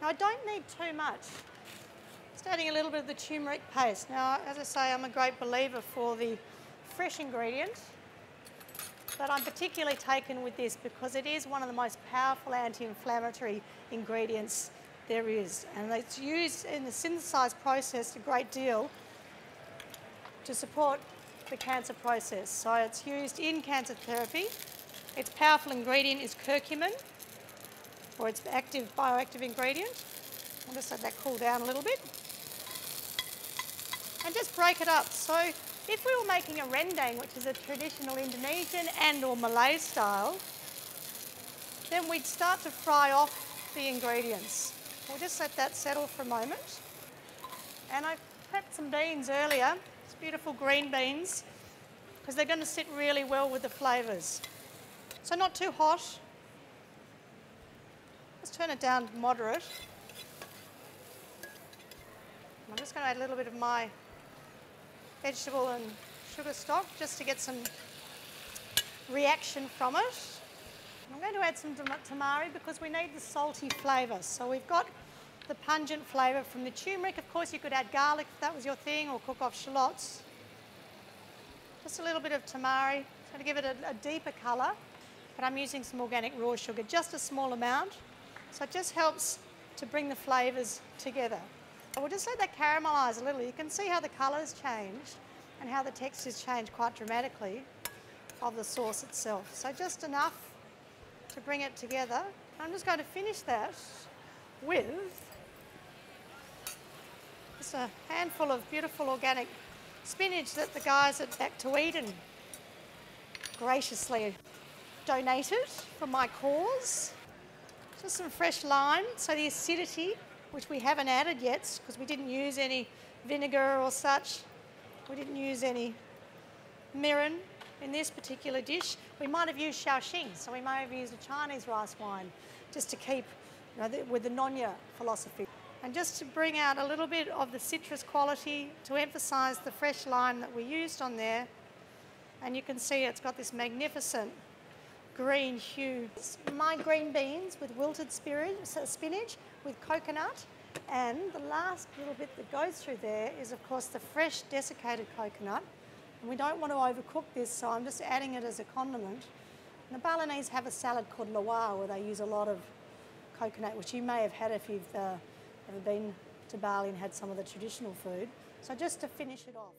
I don't need too much. Just adding a little bit of the turmeric paste. Now, as I say, I'm a great believer for the fresh ingredient, but I'm particularly taken with this because it is one of the most powerful anti-inflammatory ingredients there is, and it's used in the synthesized process a great deal to support the cancer process. So it's used in cancer therapy. Its powerful ingredient is curcumin, or its active bioactive ingredient. I'll just let that cool down a little bit. And just break it up. So if we were making a rendang, which is a traditional Indonesian and or Malay style, then we'd start to fry off the ingredients. We'll just let that settle for a moment. And I prepped some beans earlier. It's beautiful green beans, because they're going to sit really well with the flavours. So not too hot. Let's turn it down to moderate. I'm just going to add a little bit of my vegetable and sugar stock just to get some reaction from it. I'm going to add some tamari because we need the salty flavour. So we've got the pungent flavour from the turmeric. Of course, you could add garlic if that was your thing, or cook off shallots. Just a little bit of tamari. It's going to give it a deeper colour, but I'm using some organic raw sugar, just a small amount. So it just helps to bring the flavours together. We'll just let that caramelise a little. You can see how the colour's changed and how the texture's changed quite dramatically of the sauce itself. So just enough to bring it together. I'm just going to finish that with just a handful of beautiful organic spinach that the guys at Back to Eden graciously donated for my cause. Just some fresh lime, so the acidity, which we haven't added yet because we didn't use any vinegar or such. We didn't use any mirin in this particular dish. We might have used Shaoxing, so we may have used a Chinese rice wine just to keep, with the Nonya philosophy. And just to bring out a little bit of the citrus quality to emphasise the fresh lime that we used on there. And you can see it's got this magnificent green hue. My green beans with wilted spinach with coconut, and the last little bit that goes through there is of course the fresh desiccated coconut, and we don't want to overcook this, so I'm just adding it as a condiment. And the Balinese have a salad called lawar where they use a lot of coconut, which you may have had if you've ever been to Bali and had some of the traditional food. So just to finish it off.